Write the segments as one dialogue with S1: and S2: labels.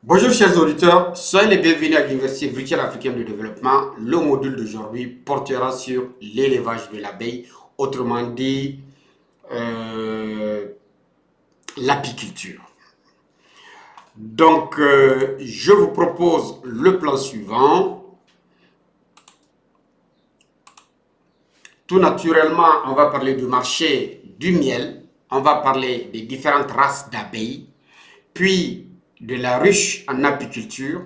S1: Bonjour chers auditeurs, soyez les bienvenus à l'Université virtuelle africaine de développement. Le module d'aujourd'hui portera sur l'élevage de l'abeille, autrement dit l'apiculture. Donc je vous propose le plan suivant. Tout naturellement, on va parler du marché du miel, on va parler des différentes races d'abeilles, puis de la ruche en apiculture,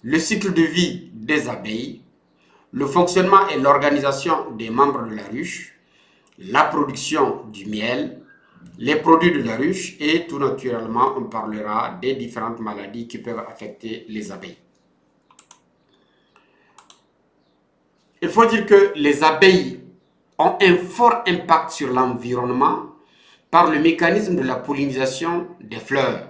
S1: le cycle de vie des abeilles, le fonctionnement et l'organisation des membres de la ruche, la production du miel, les produits de la ruche et tout naturellement on parlera des différentes maladies qui peuvent affecter les abeilles. Il faut dire que les abeilles ont un fort impact sur l'environnement par le mécanisme de la pollinisation des fleurs,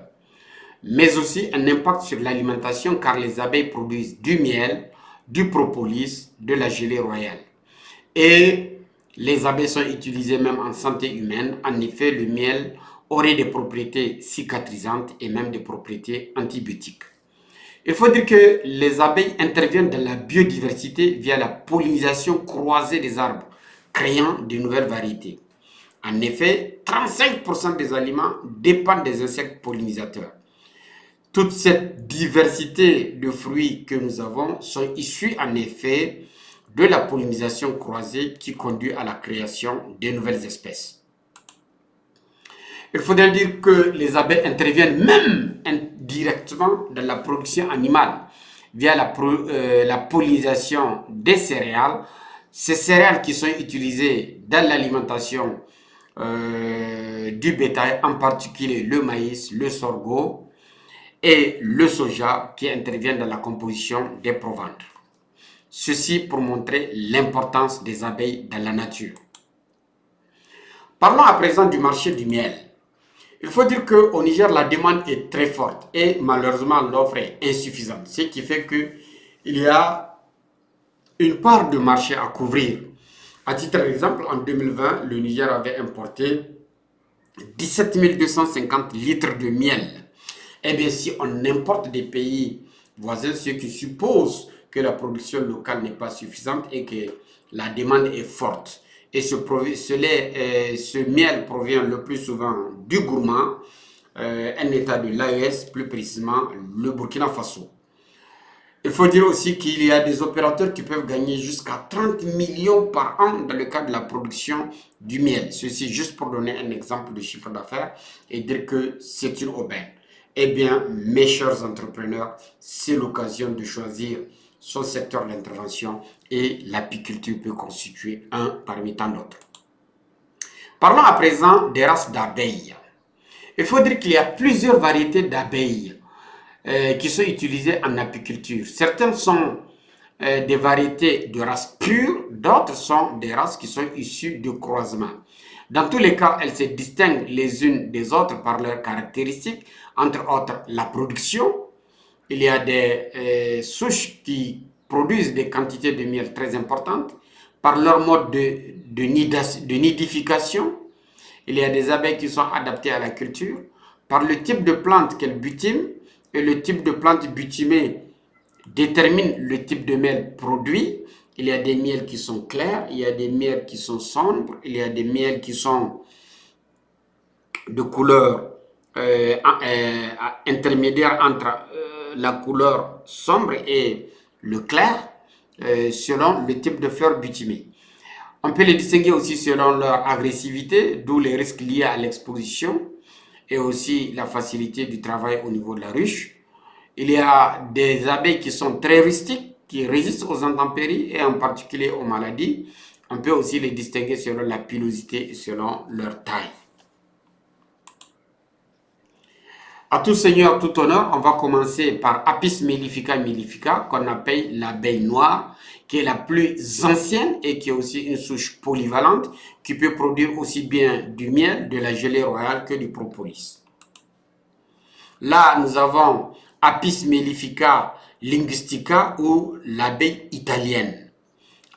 S1: mais aussi un impact sur l'alimentation car les abeilles produisent du miel, du propolis, de la gelée royale. Et les abeilles sont utilisées même en santé humaine. En effet, le miel aurait des propriétés cicatrisantes et même des propriétés antibiotiques. Il faut dire que les abeilles interviennent dans la biodiversité via la pollinisation croisée des arbres, créant de nouvelles variétés. En effet, 35% des aliments dépendent des insectes pollinisateurs. Toute cette diversité de fruits que nous avons sont issus en effet de la pollinisation croisée qui conduit à la création de nouvelles espèces. Il faudrait dire que les abeilles interviennent même indirectement dans la production animale via la pollinisation des céréales. Ces céréales qui sont utilisées dans l'alimentation du bétail, en particulier le maïs, le sorgho et le soja qui interviennent dans la composition des proventres. Ceci pour montrer l'importance des abeilles dans la nature. Parlons à présent du marché du miel. Il faut dire qu'au Niger, la demande est très forte et malheureusement l'offre est insuffisante. Ce qui fait qu'il y a une part de marché à couvrir. À titre d'exemple, en 2020, le Niger avait importé 17 250 litres de miel. Eh bien, si on importe des pays voisins, ce qui suppose que la production locale n'est pas suffisante et que la demande est forte. Et ce miel provient le plus souvent du Gourma, un état de l'AES, plus précisément le Burkina Faso. Il faut dire aussi qu'il y a des opérateurs qui peuvent gagner jusqu'à 30 millions par an dans le cadre de la production du miel. Ceci juste pour donner un exemple de chiffre d'affaires et dire que c'est une aubaine. Eh bien, mes chers entrepreneurs, c'est l'occasion de choisir son secteur d'intervention et l'apiculture peut constituer un parmi tant d'autres. Parlons à présent des races d'abeilles. Il faut dire qu'il y a plusieurs variétés d'abeilles qui sont utilisées en apiculture. Certaines sont des variétés de races pures, d'autres sont des races qui sont issues de croisement. Dans tous les cas, elles se distinguent les unes des autres par leurs caractéristiques, entre autres la production. Il y a des souches qui produisent des quantités de miel très importantes par leur mode de nidification. Il y a des abeilles qui sont adaptées à la culture par le type de plante qu'elles butiment et le type de plante butimée détermine le type de miel produit. Il y a des miels qui sont clairs, il y a des miels qui sont sombres, il y a des miels qui sont de couleur intermédiaire entre la couleur sombre et le clair, selon le type de fleurs butimées. On peut les distinguer aussi selon leur agressivité, d'où les risques liés à l'exposition et aussi la facilité du travail au niveau de la ruche. Il y a des abeilles qui sont très rustiques, qui résistent aux intempéries et en particulier aux maladies. On peut aussi les distinguer selon la pilosité et selon leur taille. À tout seigneur, tout honneur, on va commencer par Apis mellifica mellifica, qu'on appelle l'abeille noire, qui est la plus ancienne et qui est aussi une souche polyvalente, qui peut produire aussi bien du miel, de la gelée royale que du propolis. Là, nous avons Apis mellifica linguistica ou l'abeille italienne,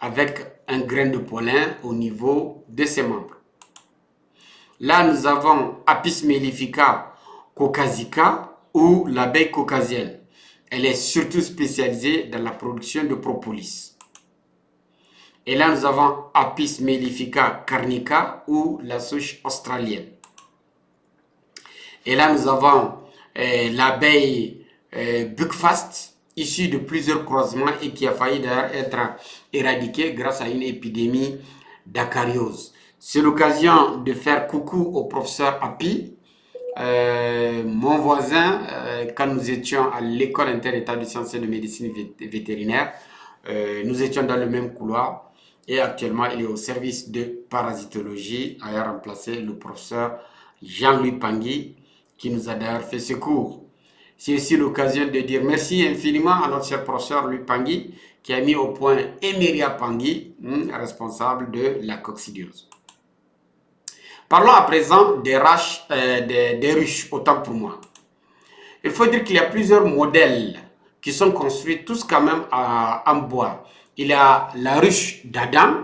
S1: avec un grain de pollen au niveau de ses membres. Là, nous avons Apis mellifica caucasica, ou l'abeille caucasienne. Elle est surtout spécialisée dans la production de propolis. Et là, nous avons Apis mellifica carnica ou la souche australienne. Et là, nous avons l'abeille Buckfast, issue de plusieurs croisements et qui a failli d'ailleurs être éradiquée grâce à une épidémie d'acariose. C'est l'occasion de faire coucou au professeur Api, mon voisin, quand nous étions à l'école inter-état de sciences et de médecine vétérinaire. Nous étions dans le même couloir et actuellement il est au service de parasitologie, ayant remplacé le professeur Jean-Louis Pangui qui nous a d'ailleurs fait ce cours. C'est aussi l'occasion de dire merci infiniment à notre cher professeur Louis Pangui qui a mis au point Emeria Pangui, responsable de la coccidiose. Parlons à présent des ruches, autant pour moi. Il faut dire qu'il y a plusieurs modèles qui sont construits tous quand même en bois. Il y a la ruche d'Adam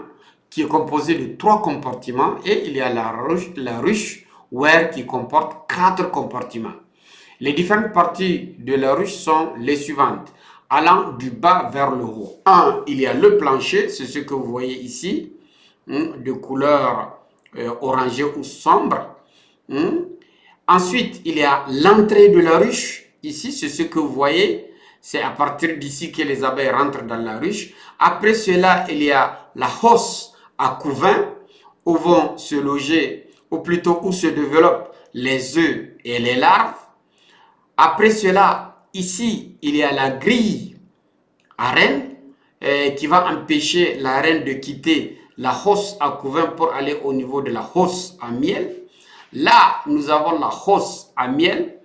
S1: qui est composée de 3 compartiments et il y a la ruche Ware qui comporte 4 compartiments. Les différentes parties de la ruche sont les suivantes, allant du bas vers le haut. Il y a le plancher, c'est ce que vous voyez ici, de couleur orangée ou sombre. Ensuite, il y a l'entrée de la ruche. Ici, c'est ce que vous voyez. C'est à partir d'ici que les abeilles rentrent dans la ruche. Après cela, il y a la hausse à couvain où vont se loger, ou plutôt où se développent les œufs et les larves. Après cela, ici, il y a la grille à reine qui va empêcher la reine de quitter la hausse à couvain pour aller au niveau de la hausse à miel. Là, nous avons la hausse à miel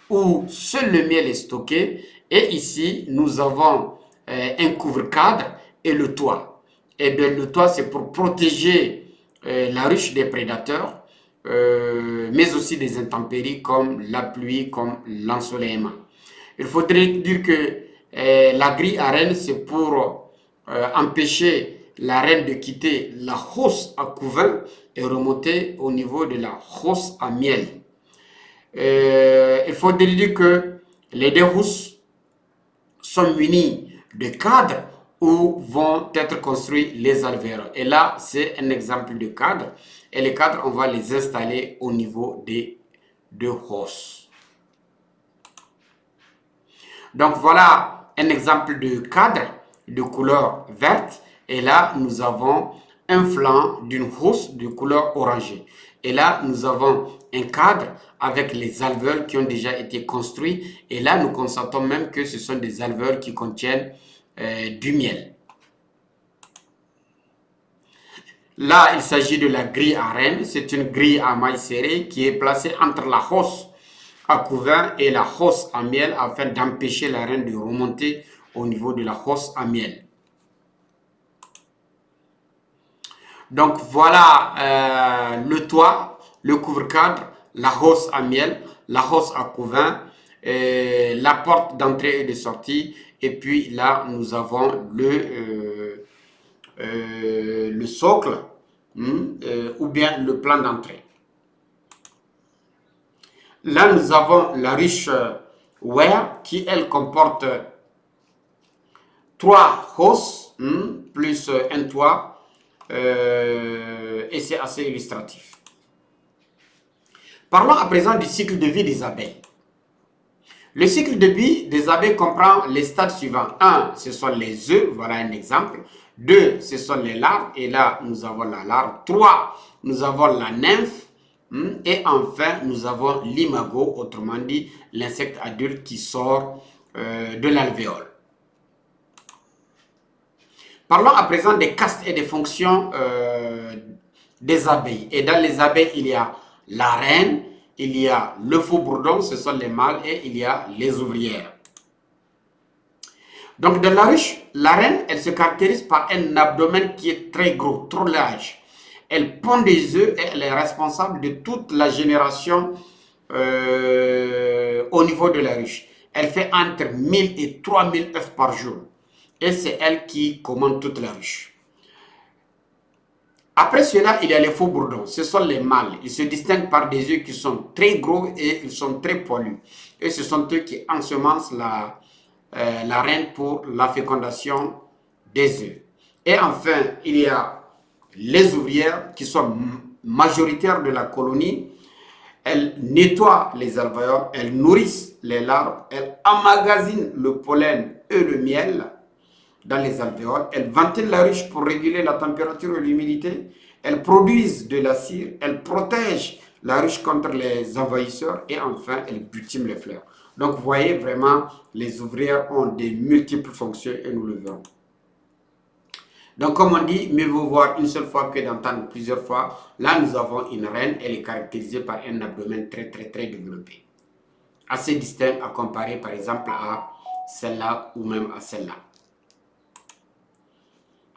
S1: où seul le miel est stocké. Et ici, nous avons un couvre-cadre et le toit. Et bien, le toit, c'est pour protéger la ruche des prédateurs, mais aussi des intempéries comme la pluie, comme l'ensoleillement. Il faudrait dire que la grille à reine, c'est pour empêcher la reine de quitter la hausse à couvain et remonter au niveau de la hausse à miel. Il faut dire que les deux housses sont munis de cadres où vont être construits les alvéoles. Et là, c'est un exemple de cadre. Et les cadres, on va les installer au niveau des deux hausses. Donc voilà un exemple de cadre de couleur verte. Et là, nous avons un flanc d'une hausse de couleur orangée. Et là, nous avons un cadre avec les alvéoles qui ont déjà été construits. Et là, nous constatons même que ce sont des alvéoles qui contiennent du miel. Là, il s'agit de la grille à reine. C'est une grille à mailles serrées qui est placée entre la hausse à couvain et la hausse à miel afin d'empêcher la reine de remonter au niveau de la hausse à miel. Donc voilà le toit, le couvre-cadre, la hausse à miel, la hausse à couvain, la porte d'entrée et de sortie. Et puis là, nous avons le socle ou bien le plan d'entrée. Là, nous avons la ruche Ware qui, elle, comporte 3 hausses plus un toit. Et c'est assez illustratif. Parlons à présent du cycle de vie des abeilles. Le cycle de vie des abeilles comprend les stades suivants. 1, ce sont les œufs, voilà un exemple. 2, ce sont les larves, et là, nous avons la larve. 3, nous avons la nymphe. Et enfin, nous avons l'imago, autrement dit, l'insecte adulte qui sort de l'alvéole. Parlons à présent des castes et des fonctions des abeilles. Et dans les abeilles, il y a la reine, il y a le faux bourdon, ce sont les mâles, et il y a les ouvrières. Donc dans la ruche, la reine, elle se caractérise par un abdomen qui est très gros, trop large. Elle pond des œufs et elle est responsable de toute la génération au niveau de la ruche. Elle fait entre 1000 et 3000 œufs par jour. Et c'est elle qui commande toute la ruche. Après cela, il y a les faux bourdons. Ce sont les mâles. Ils se distinguent par des yeux qui sont très gros et ils sont très poilus. Et ce sont eux qui ensemencent la reine pour la fécondation des œufs. Et enfin, il y a les ouvrières qui sont majoritaires de la colonie. Elles nettoient les alvéoles, elles nourrissent les larves, elles emmagasinent le pollen et le miel dans les alvéoles, elles ventilent la ruche pour réguler la température et l'humidité, elles produisent de la cire, elles protègent la ruche contre les envahisseurs et enfin elles butiment les fleurs. Donc vous voyez vraiment, les ouvrières ont des multiples fonctions et nous le verrons. Donc comme on dit, mieux vaut voir une seule fois que d'entendre plusieurs fois. Là nous avons une reine, elle est caractérisée par un abdomen très développé. Assez distinct à comparer par exemple à celle-là ou même à celle-là.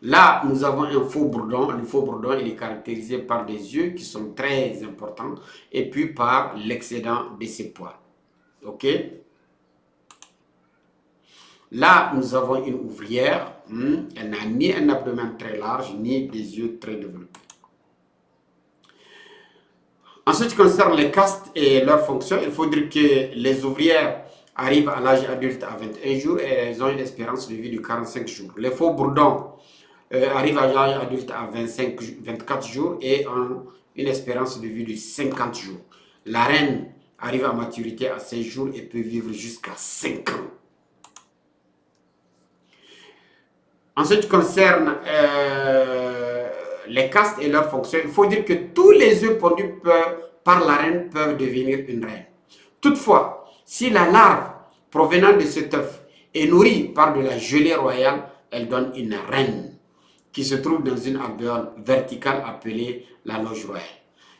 S1: Là, nous avons un faux bourdon. Le faux bourdon, il est caractérisé par des yeux qui sont très importants et puis par l'excédent de ses poils. OK? Là, nous avons une ouvrière. Elle n'a ni un abdomen très large, ni des yeux très développés. En ce qui concerne les castes et leurs fonctions, il faut dire que les ouvrières arrivent à l'âge adulte à 21 jours et elles ont une espérance de vie de 45 jours. Les faux bourdons arrivent à l'âge adulte à 24 jours et ont une espérance de vie de 50 jours. La reine arrive à maturité à 16 jours et peut vivre jusqu'à 5 ans. En ce qui concerne les castes et leurs fonctions, il faut dire que tous les œufs pondus par la reine peuvent devenir une reine. Toutefois, si la larve provenant de cet œuf est nourrie par de la gelée royale, elle donne une reine qui se trouve dans une alvéole verticale appelée la loge royale.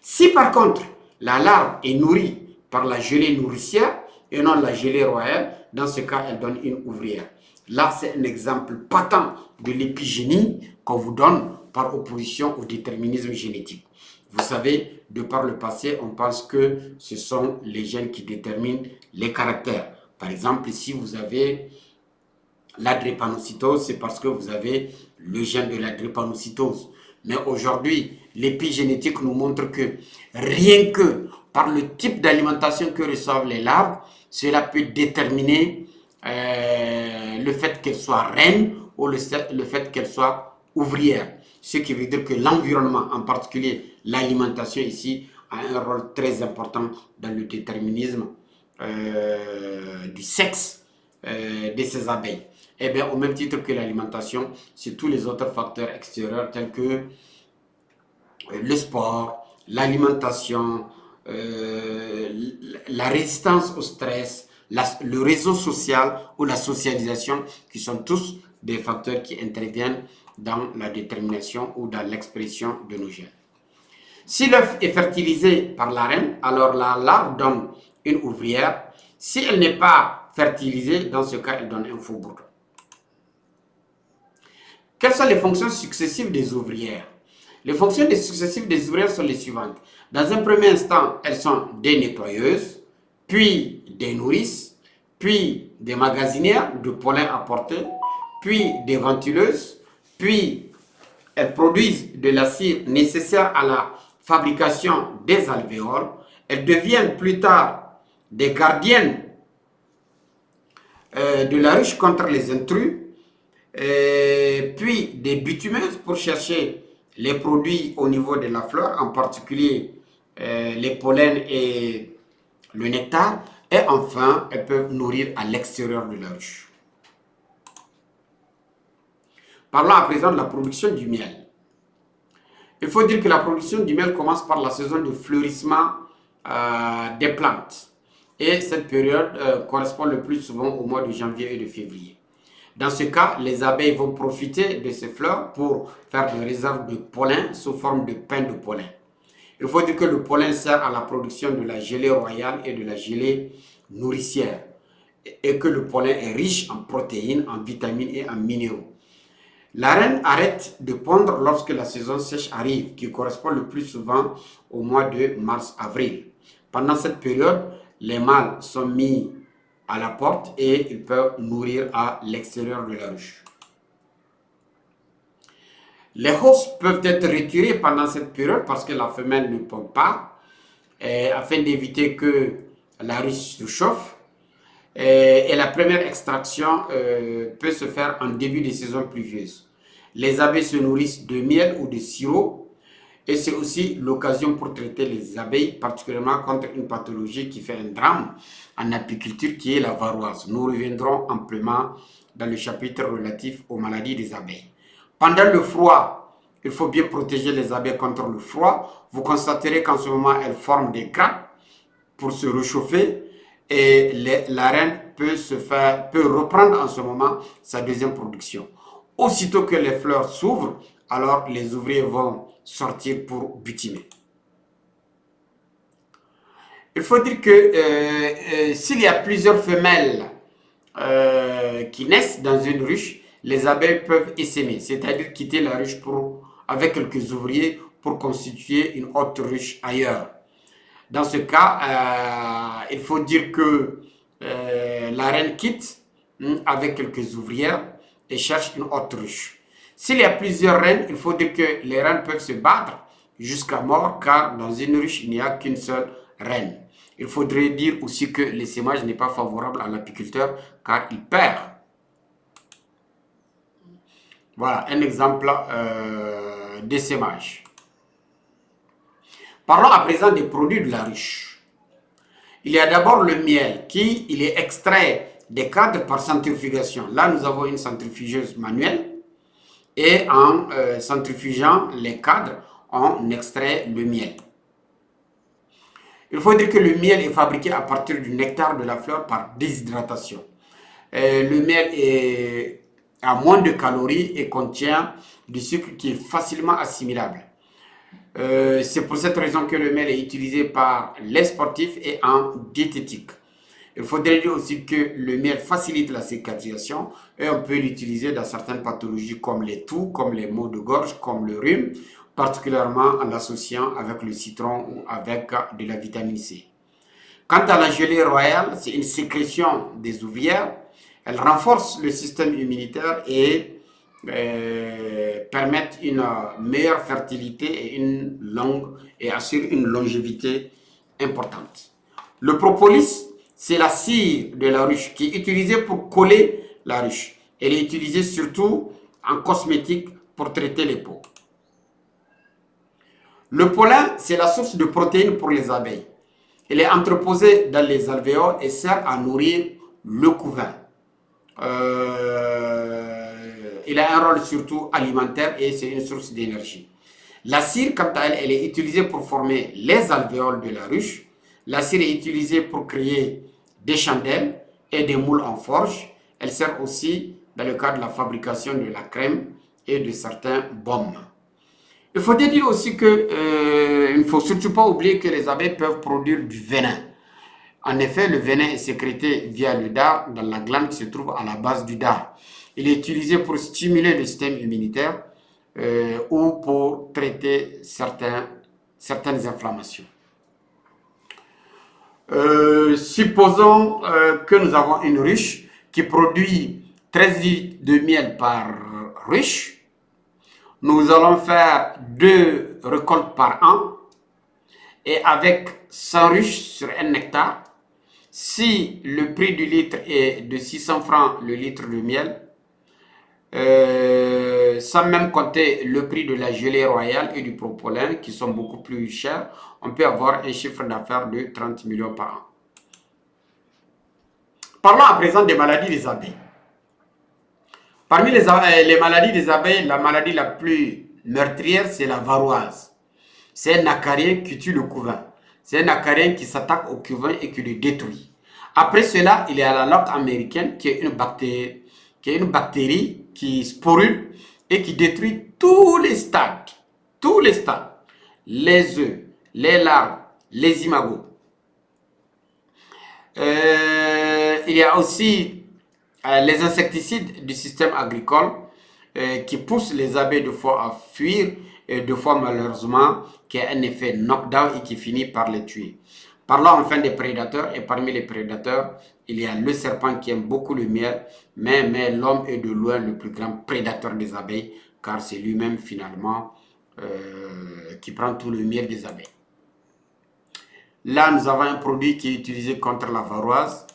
S1: Si par contre, la larve est nourrie par la gelée nourricière et non la gelée royale, dans ce cas, elle donne une ouvrière. Là, c'est un exemple patent de l'épigénie qu'on vous donne par opposition au déterminisme génétique. Vous savez, de par le passé, on pense que ce sont les gènes qui déterminent les caractères. Par exemple, si vous avez la drépanocytose, c'est parce que vous avez le gène de la drépanocytose. Mais aujourd'hui, l'épigénétique nous montre que rien que par le type d'alimentation que reçoivent les larves, cela peut déterminer le fait qu'elles soient reines ou le fait qu'elles soient ouvrières. Ce qui veut dire que l'environnement, en particulier l'alimentation ici, a un rôle très important dans le déterminisme du sexe de ces abeilles. Eh bien, au même titre que l'alimentation, c'est tous les autres facteurs extérieurs tels que le sport, l'alimentation, la résistance au stress, le réseau social ou la socialisation, qui sont tous des facteurs qui interviennent dans la détermination ou dans l'expression de nos gènes. Si l'œuf est fertilisé par la reine, alors la larve donne une ouvrière. Si elle n'est pas fertilisée, dans ce cas, elle donne un faux bourdon. Quelles sont les fonctions successives des ouvrières? Les fonctions successives des ouvrières sont les suivantes. Dans un premier instant, elles sont des nettoyeuses, puis des nourrices, puis des magasinières de pollen apporté, puis des ventileuses, puis elles produisent de la cire nécessaire à la fabrication des alvéoles. Elles deviennent plus tard des gardiennes de la ruche contre les intrus, puis des bitumeuses pour chercher les produits au niveau de la fleur, en particulier les pollens et le nectar, et enfin, elles peuvent nourrir à l'extérieur de la ruche. Parlons à présent de la production du miel. Il faut dire que la production du miel commence par la saison de fleurissement des plantes. Et cette période correspond le plus souvent au mois de janvier et de février. Dans ce cas, les abeilles vont profiter de ces fleurs pour faire des réserves de pollen sous forme de pain de pollen. Il faut dire que le pollen sert à la production de la gelée royale et de la gelée nourricière et que le pollen est riche en protéines, en vitamines et en minéraux. La reine arrête de pondre lorsque la saison sèche arrive, qui correspond le plus souvent au mois de mars-avril. Pendant cette période, les mâles sont mis à la porte et ils peuvent nourrir à l'extérieur de la ruche. Les hausses peuvent être retirées pendant cette période parce que la femelle ne pond pas, afin d'éviter que la ruche se chauffe. Et la première extraction peut se faire en début de saison pluvieuse. Les abeilles se nourrissent de miel ou de sirop et c'est aussi l'occasion pour traiter les abeilles, particulièrement contre une pathologie qui fait un drame en apiculture qui est la varroise. Nous reviendrons amplement dans le chapitre relatif aux maladies des abeilles. Pendant le froid, il faut bien protéger les abeilles contre le froid. Vous constaterez qu'en ce moment, elles forment des grappes pour se réchauffer et la reine peut reprendre en ce moment sa deuxième production. Aussitôt que les fleurs s'ouvrent, alors les ouvriers vont sortir pour butiner. Il faut dire que s'il y a plusieurs femelles qui naissent dans une ruche, les abeilles peuvent essaimer, c'est-à-dire quitter la ruche avec quelques ouvriers pour constituer une autre ruche ailleurs. Dans ce cas, il faut dire que la reine quitte avec quelques ouvrières et cherche une autre ruche. S'il y a plusieurs reines, il faut dire que les reines peuvent se battre jusqu'à mort car dans une ruche, il n'y a qu'une seule reine. Il faudrait dire aussi que l'essaimage n'est pas favorable à l'apiculteur car il perd. Voilà un exemple d'essaimage. Parlons à présent des produits de la ruche. Il y a d'abord le miel il est extrait des cadres par centrifugation. Là, nous avons une centrifugeuse manuelle et en centrifugeant les cadres, on extrait le miel. Il faut dire que le miel est fabriqué à partir du nectar de la fleur par déshydratation. Le miel a moins de calories et contient du sucre qui est facilement assimilable. C'est pour cette raison que le miel est utilisé par les sportifs et en diététique. Il faudrait dire aussi que le miel facilite la cicatrisation et on peut l'utiliser dans certaines pathologies comme les toux, comme les maux de gorge, comme le rhume, particulièrement en l'associant avec le citron ou avec de la vitamine C. Quant à la gelée royale, c'est une sécrétion des ouvrières. Elle renforce le système immunitaire et permettent une meilleure fertilité et assure une longévité importante. Le propolis, c'est la cire de la ruche qui est utilisée pour coller la ruche. Elle est utilisée surtout en cosmétique pour traiter les peaux. Le pollen, c'est la source de protéines pour les abeilles. Elle est entreposée dans les alvéoles et sert à nourrir le couvain. Il a un rôle surtout alimentaire et c'est une source d'énergie. La cire, quant à elle, elle est utilisée pour former les alvéoles de la ruche. La cire est utilisée pour créer des chandelles et des moules en forge. Elle sert aussi dans le cadre de la fabrication de la crème et de certains baumes. Il faut dire aussi qu'il ne faut surtout pas oublier que les abeilles peuvent produire du venin. En effet, le venin est sécrété via le dard dans la glande qui se trouve à la base du dard. Il est utilisé pour stimuler le système immunitaire ou pour traiter certaines inflammations. Supposons que nous avons une ruche qui produit 13 litres de miel par ruche. Nous allons faire 2 récoltes par an et avec 100 ruches sur 1 hectare. Si le prix du litre est de 600 francs le litre de miel, sans même compter le prix de la gelée royale et du propollen qui sont beaucoup plus chers, on peut avoir un chiffre d'affaires de 30 millions par an. Parlons à présent des maladies des abeilles. Parmi les maladies des abeilles, la maladie la plus meurtrière, c'est la varroise. C'est un acarien qui tue le couvain. C'est un acarien qui s'attaque au couvain et qui le détruit. Après cela, il y a la loque américaine qui est une bactérie qui sporule et qui détruit tous les stades. Tous les stades. Les œufs, les larves, les imagos. Il y a aussi les insecticides du système agricole qui poussent les abeilles de fois à fuir et de fois malheureusement qui a un effet knockdown et qui finit par les tuer. Parlons enfin des prédateurs et parmi les prédateurs, il y a le serpent qui aime beaucoup le miel, mais l'homme est de loin le plus grand prédateur des abeilles car c'est lui-même finalement qui prend tout le miel des abeilles. Là, nous avons un produit qui est utilisé contre la varroise.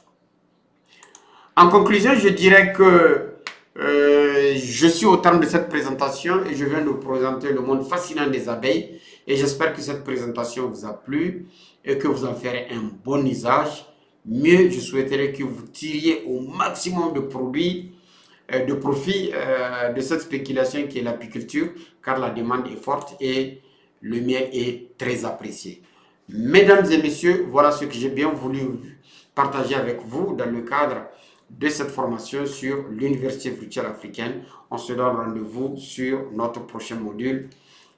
S1: En conclusion, je dirais que je suis au terme de cette présentation et je viens de vous présenter le monde fascinant des abeilles. Et j'espère que cette présentation vous a plu et que vous en ferez un bon usage. Mieux, je souhaiterais que vous tiriez au maximum de produits, de profit de cette spéculation qui est l'apiculture, car la demande est forte et le miel est très apprécié. Mesdames et messieurs, voilà ce que j'ai bien voulu partager avec vous dans le cadre de cette formation sur l'Université fruitière africaine. On se donne rendez-vous sur notre prochain module.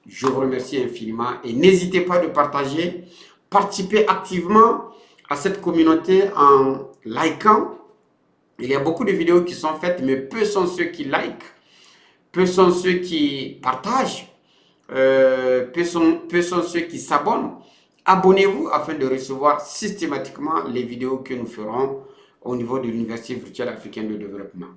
S1: Je vous remercie infiniment et n'hésitez pas de partager, participer activement à cette communauté en likant. Il y a beaucoup de vidéos qui sont faites, mais peu sont ceux qui likent, peu sont ceux qui partagent, peu sont ceux qui s'abonnent. Abonnez-vous afin de recevoir systématiquement les vidéos que nous ferons au niveau de l'Université fruitière africaine de développement.